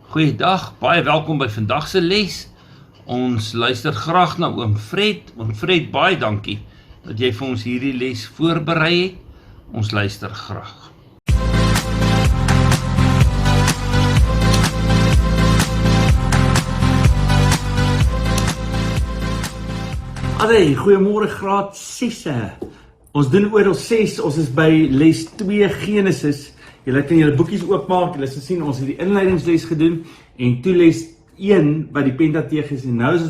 Goeiedag, baie welkom by vandag se les. Ons luister graag na oom Fred. Oom Fred, baie dankie dat jy vir ons hierdie les voorberei het. Ons luister graag. Allee, goeiemôre graad 6. Ons doen oordeel 6, ons is by les 2 Genesis. Julle kan julle boekies oopmaak, julle sal sien ons het die inleidingsles gedoen en toe les 1 by die Pentateeg is en nou is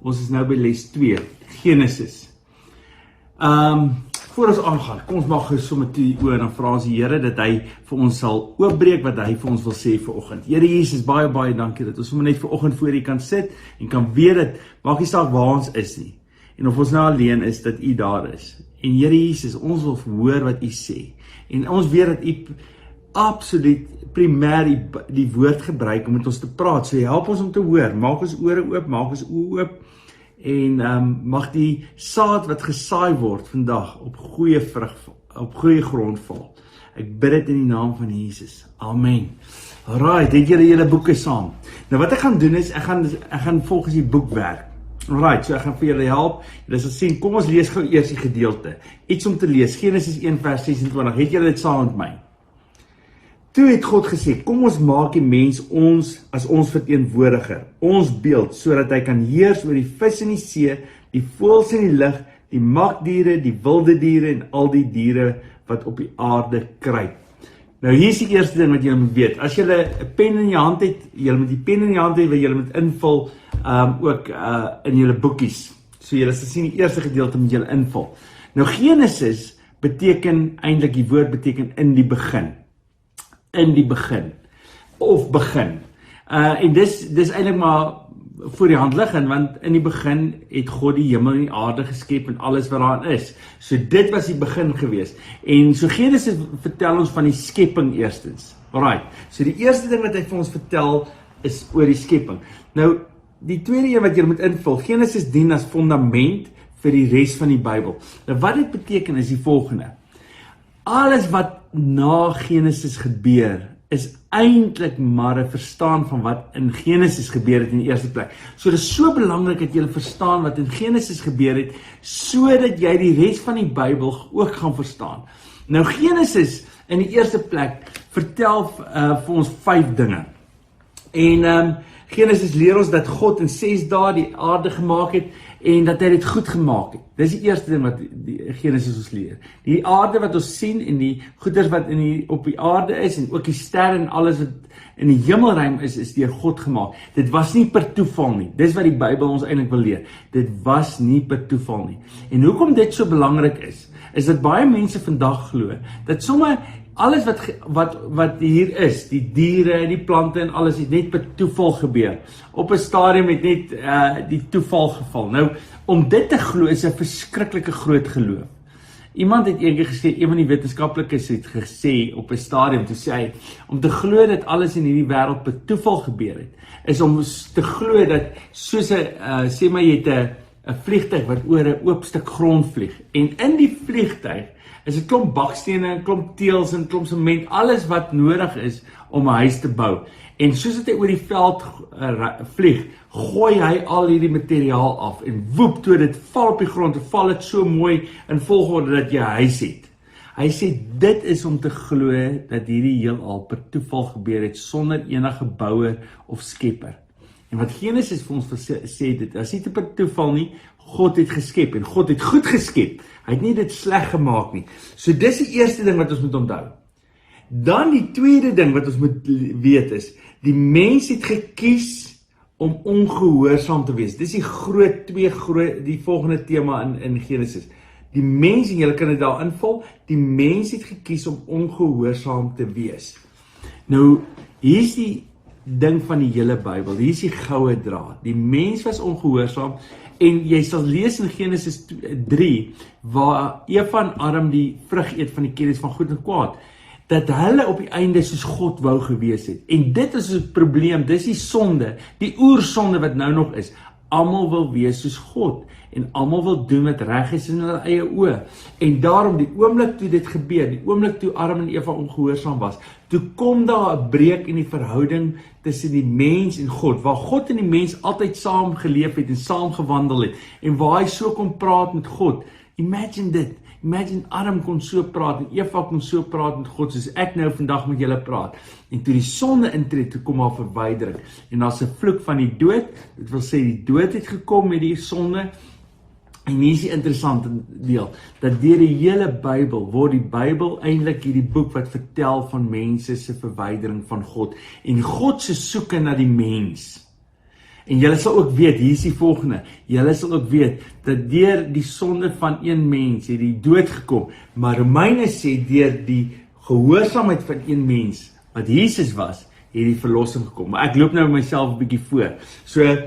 ons is nou by les 2 Genesis. Voor ons aangaan, kom ons maak gou sommer toe die oë en dan vra ons die Here dat hy vir ons sal oopbreek wat hy vir ons wil sê vanoggend. Here Jesus, baie dankie dat ons sommer net vanoggend voor U kan sit en kan weet dat maak nie saak waar ons is nie. En of ons nou alleen is, dat U daar is. En Here Jesus, ons wil hoor wat U sê. En ons weet dat U absoluut primêr die woord gebruik om met ons te praat. So help ons om te hoor. Maak ons ore oop, maak ons oë oop. En mag die saad wat gesaai word vandag op goeie vrug, op goeie grond val. Ek bid dit in die naam van Jesus. Amen. Alright, het julle boeke saam. Nou wat ek gaan doen is, ek gaan volgens die boek werk. Alright, so ek gaan vir julle help. Julle sal sien, kom ons lees gou eers die gedeelte. Iets om te lees, Genesis 1 vers 26. Het julle dit saam met my? Toe het God gesê, kom ons maak die mens as ons verteenwoordiger, ons beeld, sodat hy kan heers oor die vis in die see, die voëls in die lug, die makdiere, die wilde diere en al die diere wat op die aarde kruip. Nou hier is die eerste ding wat julle moet weet. As julle 'n pen in die hand het, julle moet die pen in die hand hê wat julle moet invul ook in julle boekies. So julle sal sien die eerste gedeelte moet julle invul. Nou Genesis beteken eintlik die woord beteken in die begin. In die begin of begin. En dis eintlik maar voor die hand liggend, want in die begin het God die hemel en die aarde geskep en alles wat daarin is. So dit was die begin gewees. En so Genesis vertel ons van die skepping eerstens. Alright. So die eerste ding wat hy vir ons vertel is oor die skepping. Nou die tweede een wat jy moet invul, Genesis dien as fundament vir die res van die Bybel. Nou wat dit beteken is die volgende. Alles wat na Genesis gebeur, is eintlik maar 'n verstaan van wat in Genesis gebeur het in die eerste plek. So dit is so belangrik dat jy verstaan wat in Genesis gebeur het, sodat jy die res van die Bybel ook gaan verstaan. Nou Genesis in die eerste plek vertel vir ons 5 dinge. En Genesis leer ons dat God in 6 dae die aarde gemaak het en dat hy dit goed gemaak het. Dis die eerste ding wat die Genesis ons leer. Die aarde wat ons sien en die goeders wat op die aarde is en ook die sterre en alles wat in die hemelruim is deur God gemaak. Dit was nie per toeval nie. Dis wat die Bybel ons eintlik wil leer. Dit was nie per toeval nie. En hoekom dit so belangrik is dat baie mense vandag glo dat sommer alles wat hier is, die diere, die plante en alles het net per toeval gebeur. Op 'n stadium het net die toeval geval. Nou, om dit te glo is 'n verskriklike groot geloof. Iemand het eendag gesê, een van die wetenskaplikes het gesê op 'n stadium, toe sê hy, om te glo dat alles in hierdie wêreld per toeval gebeur het, is om te glo dat soos 'n sê maar jy het 'n vliegtuig wat oor 'n oop stuk grond vlieg en in die vliegtuig is 'n klomp bakstene, 'n klomp teëls en 'n klomp sement, alles wat nodig is om 'n huis te bou. En soos dit hy oor die veld vlieg, gooi hy al hierdie materiaal af en woep, toe dit val op die grond, en val dit so mooi in volgorde dat jy 'n huis het. Hy sê dit is om te glo dat hierdie heelal per toeval gebeur het sonder enige bouer of skepper. En wat Genesis vir ons sê, dit is nie per toeval nie. God het geskep en God het goed geskep. Hy het nie dit sleg gemaak nie. So dis die eerste ding wat ons moet onthou. Dan die tweede ding wat ons moet weet is, die mens het gekies om ongehoorsaam te wees. Dis die volgende tema in Genesis. Die mens, en julle kan dit daar invul, die mens het gekies om ongehoorsaam te wees. Nou, hier is die ding van die hele Bybel, hier is die goue draad. Die mens was ongehoorsaam, en jy sal lees in Genesis 3, waar Eva en Adam die vrug eet van die kennis van goed en kwaad, dat hulle op die einde soos God wou gewees het. En dit is 'n probleem, dis die sonde, die oersonde wat nou nog is. almal wil wees soos God en almal wil doen wat reg is in hulle eie oë. En daarom die oomblik toe dit gebeur, die oomblik toe Adam en Eva ongehoorsaam was, toe kom daar 'n breuk in die verhouding tussen die mens en God, waar God en die mens altyd saam geleef het en saam gewandel het en waar hy so kon praat met God. Imagine dit. Imagine Adam kon so praat en Eva kon so praat met God soos ek nou vandag met julle praat. En toe die sonde intree, toe kom haar verwydering. En daar's 'n vloek van die dood. Dit wil sê die dood het gekom met die sonde. En hier is die interessante deel, dat deur die hele Bybel word die Bybel eintlik hierdie boek wat vertel van mense se verwydering van God en God se soeke na die mens. En julle sal ook weet, hier is die volgende, julle sal ook weet, dat deur die sonde van een mens het die dood gekom, maar Romeine sê deur die gehoorsaamheid van een mens, wat Jesus was, het die verlossing gekom. Maar ek loop nou myself 'n bietjie voor. So,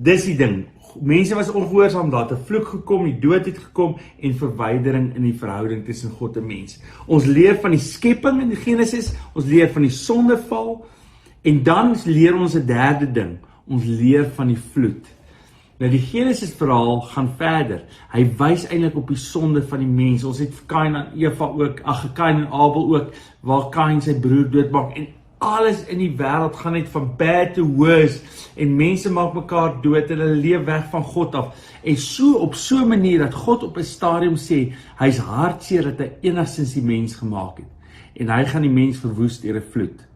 dis die ding, mense was ongehoorsaam, daar het 'n vloek gekom, die dood het gekom en verwydering in die verhouding tussen God en mens. Ons leer van die skepping in die Genesis, ons leer van die sondeval, en dan leer ons 'n derde ding, ons leer van die vloed. Nou die Genesis verhaal gaan verder. Hy wys eintlik op die sonde van die mens. Ons het Kain en Eva ook, Kain en Abel ook, waar Kain sy broer doodmaak en alles in die wêreld gaan net van bad to worse en mense maak mekaar dood en hulle leef weg van God af. En so op so 'n manier dat God op 'n stadium sê, hy's hartseer dat hy enigstens die mens gemaak het. En hy gaan die mens verwoes deur 'n vloed.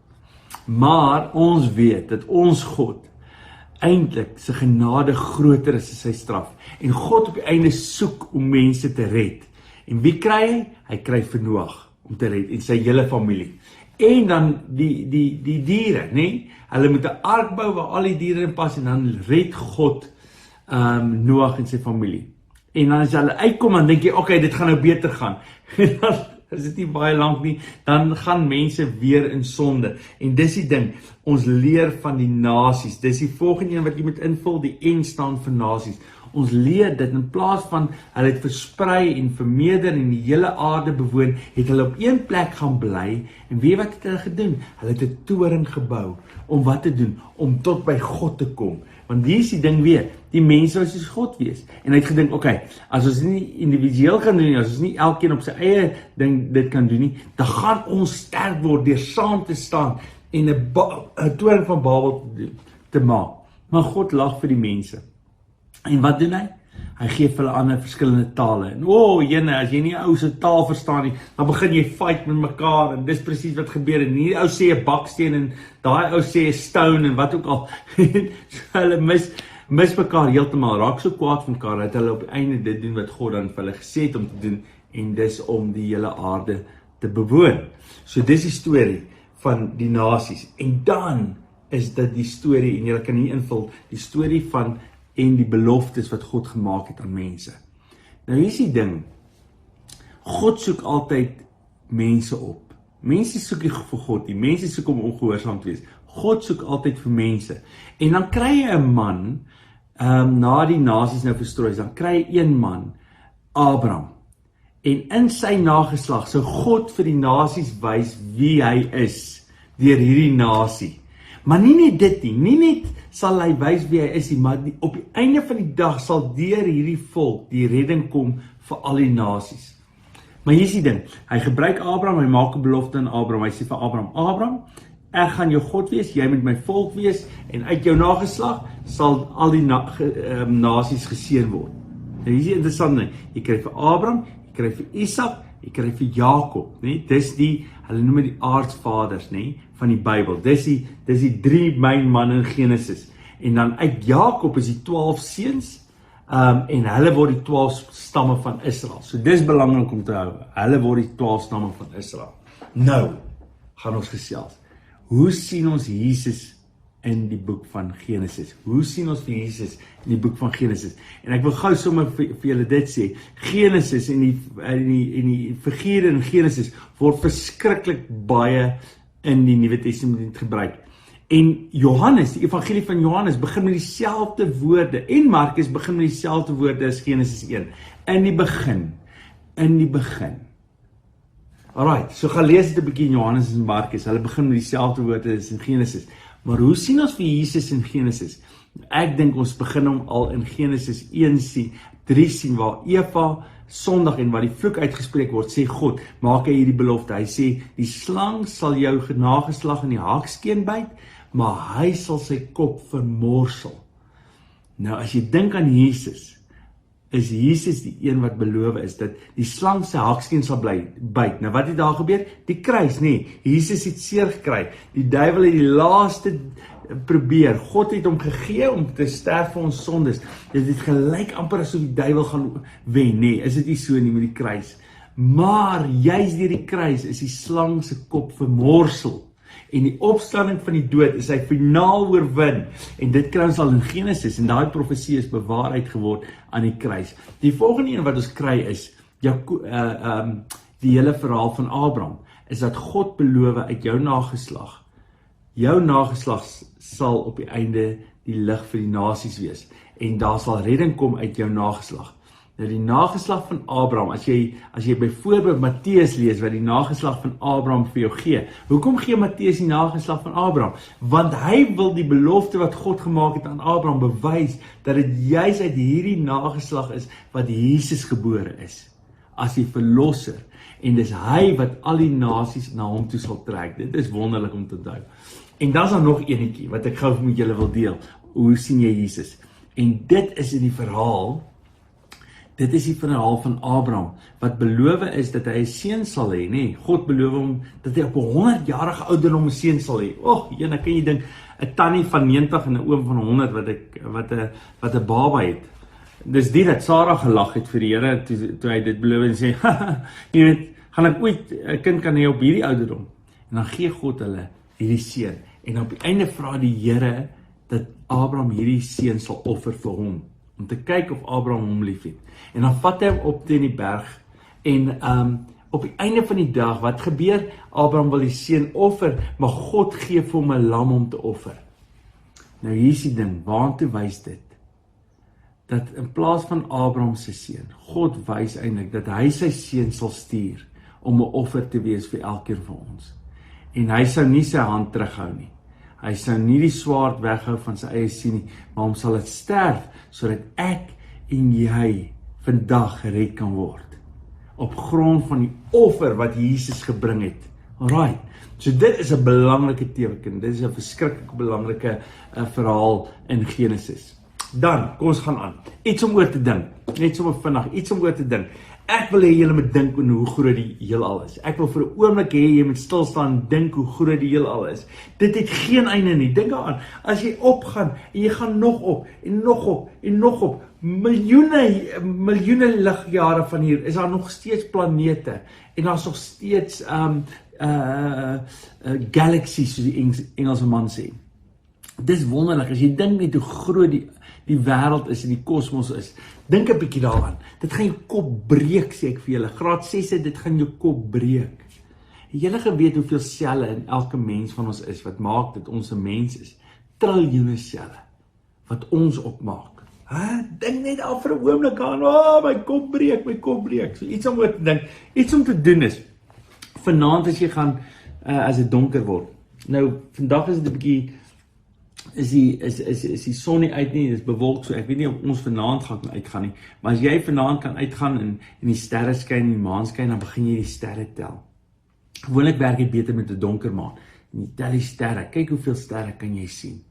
Maar ons weet dat ons God eintlik sy genade groter is as sy straf. En God op die einde soek om mense te red. En wie kry hy? Hy kry vir Noag om te red en sy hele familie. En dan die diere, nê? Hulle moet 'n ark bou waar al die diere in pas en dan red God Noag en sy familie. En dan as hulle uitkom, dan dink jy, okay, dit gaan nou beter gaan. En dan is dit nie baie lank nie, dan gaan mense weer in sonde. En dis die ding, ons leer van die nasies. Dis die volgende een wat jy moet invul, die N staan vir nasies. Ons leer dit in plaas van hulle het versprei en vermeerder en die hele aarde bewoon, het hulle op een plek gaan bly en weet wat het hulle gedoen? Hulle het 'n toring gebou. Om wat te doen? Om tot by God te kom. Want hier is die ding weer, die mense was soos God wees. En hy het gedink, okay, as ons nie individueel kan doen nie, as ons nie elkeen op sy eie ding dit kan doen nie, dan gaan ons sterk word deur saam te staan en 'n toring van Babel te maak. Maar God lag vir die mense. En wat doen hy? Hy gee vir hulle ander verskillende tale. En jene, as jy nie 'n ou se taal verstaan nie, dan begin jy fight met mekaar en dis presies wat gebeur. En hierdie ou sê 'n baksteen en daai ou sê 'n stone en wat ook al. So hulle mis mekaar heeltemal, raak so kwaad van mekaar dat hulle op die einde dit doen wat God dan vir hulle gesê het om te doen en dis om die hele aarde te bewoon. So dis die storie van die nasies. En dan is dit die storie, en jy kan hier invul, die storie van en die beloftes wat God gemaak het aan mense. Nou hier is die ding, God soek altyd mense op. Mense soek nie vir God nie, mense soek om ongehoorsaam te wees. God soek altyd vir mense. En dan kry jy 'n man, na die nasies nou verstrooi is, dan kry jy een man, Abraham. En in sy nageslag sou God vir die nasies wys wie hy is, deur hierdie nasie. Maar nie net dit nie, nie net sal hy wys wie hy is nie, maar op die einde van die dag sal deur hierdie volk die redding kom vir al die nasies. Maar hier is die ding, hy gebruik Abraham, hy maak 'n belofte aan Abraham, hy sê vir Abraham, Abraham, ek gaan jou God wees, jy moet my volk wees, en uit jou nageslag sal al die nasies geseën word. Nou hier is die interessante ding, jy kry vir Abraham, jy kry vir Isak, jy kry vir Jakob, nee? Dis die, hulle noem die aardsvaders, nee? Van die Bybel. Dis die 3 myn manne in Genesis. En dan uit Jakob is die 12 seuns, en hulle word die 12 stamme van Israel. So dis belangrik om te hou. Hulle word die 12 stamme van Israel. Nou, gaan ons gesels. Hoe sien ons Jesus in die boek van Genesis? Hoe sien ons vir Jesus in die boek van Genesis? En ek wil gou sommer vir julle dit sê. Genesis en die figure in Genesis word verskriklik baie in die Nuwe Testament gebruik. En Johannes, die evangelie van Johannes begin met dieselfde woorde en Markus begin met dieselfde woorde as Genesis 1. In die begin. Alright, so gaan lees dit 'n bietjie in Johannes en Markus. Hulle begin met dieselfde woorde as in Genesis. Maar hoe sien ons vir Jesus in Genesis? Ek dink ons begin hom al in Genesis 1:3 sien, waar Eva Sondag en waar die vloek uitgespreek word, sê God, maak hy hierdie belofte. Hy sê, die slang sal jou nageslag in die haakskeen byt, maar hy sal sy kop vermorsel. Nou, as jy dink aan Jesus, is Jesus die een wat beloof is, dat die slang sy haakskeen sal byt. Nou, wat het daar gebeur? Die kruis, nee, Jesus het seer gekry. Die duiwel het die laaste probeer. God het hom gegee om te sterf vir ons sondes. Dit het gelyk amper asof die duiwel gaan wen. Nee, is dit nie so nie met die kruis. Maar juis deur die kruis is die slang se kop vermorsel. En die opstanding van die dood is hy finaal oorwin. En dit kry ons al in Genesis, en daai profesie is bewaarheid geword aan die kruis. Die volgende een wat ons kry is, die hele verhaal van Abraham, is dat God beloof uit jou nageslag sal op die einde die lig vir die nasies wees, en daar sal redding kom uit jou nageslag. Nou die nageslag van Abraham, as jy byvoorbeeld Matteus lees, wat die nageslag van Abraham vir jou gee, hoekom gee Matteus die nageslag van Abraham? Want hy wil die belofte wat God gemaak het aan Abraham bewys, dat dit juis uit hierdie nageslag is, wat Jesus gebore is, as die verlosser, en dis hy wat al die nasies na hom toe sal trek. Dit is wonderlik om te onthou. En dan is daar nog enetjie, wat ek gou met julle wil deel. Hoe sien jy Jesus? En dit is die verhaal van Abraham, wat beloof is dat hy 'n seun sal hê, nee, God beloof hom, dat hy op 100 jarige ouderdom 'n seun sal hê. Dan kan jy dink, 'n tannie van 90 en 'n oom van 100, wat 'n baba het. Dis die dat Sarah gelag het vir die Here, toe hy dit beloof en sê, jy weet, gaan ek ooit 'n kind kan hê op hierdie ouderdom? En dan gee God hulle hierdie seun, en op die einde vra die Here, dat Abraham hierdie seun sal offer vir hom, om te kyk of Abraham hom lief het. En dan vat hy hom op teen die berg, en op die einde van die dag, wat gebeur? Abraham wil die seun offer, maar God gee vir hom 'n lam om te offer. Nou hier is die ding, waartoe wys dit? Dat in plaas van Abraham se seun, God wys eintlik dat hy sy seun sal stuur, om 'n offer te wees vir elkeen van ons. En hy sou nie sy hand terughou nie. Hy sou nie die swaard weghou van sy eie seun nie, maar hom sal dit sterf, sodat ek en jy vandag gered kan word. Op grond van die offer wat Jesus gebring het. Alright, so dit is 'n belangrike teken, dit is 'n verskriklik belangrike verhaal in Genesis. Dan, kom ons gaan aan. Iets om oor te dink, net sommer vinnig, iets om oor te dink. Ek wil hê julle moet dink oor hoe groot die heelal is. Ek wil vir 'n oomblik hê jy moet stil staan en dink hoe groot die heelal is. Dit het geen einde nie. Dink daaraan, as jy opgaan en jy gaan nog op en nog op en nog op, miljoene ligjare van hier, is daar nog steeds planete en daar's nog steeds galaxies, soos die Engelse man sê. Dis wonderlik, as jy dink net hoe groot die wêreld is en die kosmos is. Dink 'n bietjie daaraan. Dit gaan jou kop breek, sê ek vir julle. Graad 6, dit gaan jou kop breek. Het julle geweet hoeveel selle in elke mens van ons is, wat maak dat ons 'n mens is? Triljoene selle, wat ons opmaak. Dink net al vir 'n oomblik aan, my kop breek. So iets om oor te dink, iets om te doen is, vanaand as jy gaan, as dit donker word. Nou, vandag is dit 'n bietjie, is die son nie uit nie, dit is bewolk, so ek weet nie of ons vanaand gaan uitgaan nie, maar as jy vanaand kan uitgaan en die sterre skyn en die maan skyn, dan begin jy die sterre tel. Gewoonlik werk dit beter met 'n donker maan. En jy tel die sterre, kyk hoeveel sterre kan jy sien.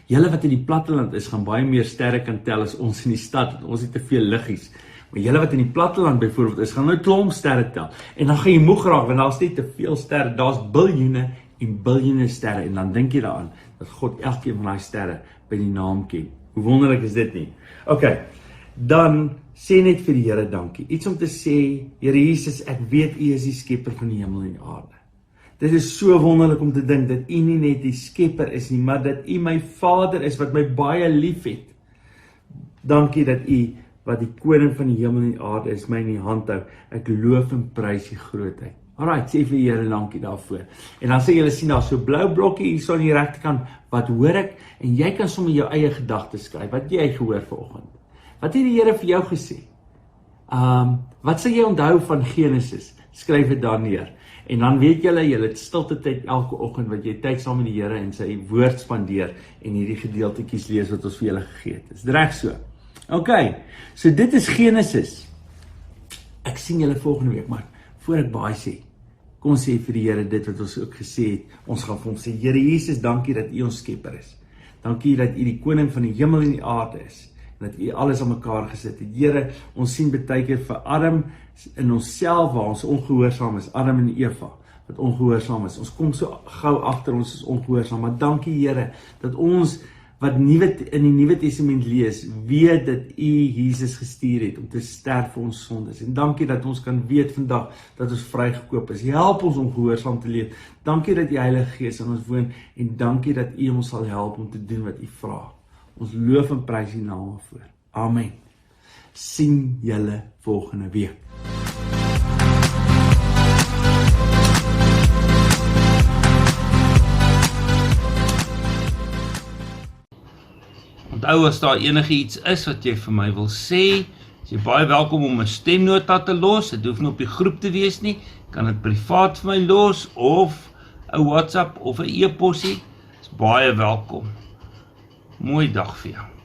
Julle wat in die platteland is, gaan baie meer sterre kan tel as ons in die stad, want ons het te veel liggies. Maar julle wat in die platteland byvoorbeeld is, gaan nou klomp sterre tel. En dan gaan jy moeg raak, want daar's net te veel sterre, daar's biljoene en biljoene sterre, en dan dink jy daaraan, dat God elkeen van daai sterre by die naam ken. Hoe wonderlik is dit nie? Okay, dan sê net vir die Here dankie. Iets om te sê, Here Jesus, ek weet U is die skepper van die hemel en die aarde. Dit is so wonderlik om te dink dat U nie net die skepper is nie, maar dat U my Vader is wat my baie lief het. Dankie dat U, wat die koning van die hemel en die aarde is, my in die hand hou. Ek loof en prys U grootheid. Alright, sê vir die Here dankie daarvoor. En dan sê julle sien daar so blou blokkie hier so aan die regterkant, wat hoor ek? En jy kan sommer jou eie gedagtes skryf. Wat jy gehoor vanoggend? Wat het die Here vir jou gesê? Wat sal jy onthou van Genesis? skryf dit daar neer. En dan weet julle het stilte tyd elke oggend wat jy tyd saam met die Here en sy woord spandeer en hierdie gedeeltetjies lees wat ons vir julle gegee het. Is dit reg so? OK, so dit is Genesis. Ek sien julle volgende week, maar voor ek baie sê, kom ons sê vir die Here dit wat ons ook gesê het. Ons gaan vir hom sê, Here Jesus, dankie dat U ons skepper is. Dankie dat U die koning van die hemel en die aarde is. En dat U alles aan mekaar gesit het. Here, ons sien baie keer vir Adam in onsself waar ons ongehoorsaam is, Adam en Eva wat ongehoorsaam is. Ons kom so gou agter ons is ongehoorsaam, maar dankie Here dat ons wat in die Nuwe Testament lees, weet dat U Jesus gestuur het om te sterf vir ons sondes. En dankie dat ons kan weet vandag dat ons vrygekoop is. Help ons om gehoorsaam te leef. Dankie dat U Heilige Gees in ons woon en dankie dat U ons sal help om te doen wat U vra. Ons loof en prys U naam daarvoor. Amen. Sien julle volgende week. Onthou as daar enigiets is wat jy vir my wil sê, is jy baie welkom om 'n stemnota te los. Dit hoef nie op die groep te wees nie. Jy kan dit privaat vir my los of 'n WhatsApp of 'n e-posie. Is baie welkom. Mooi dag vir jou.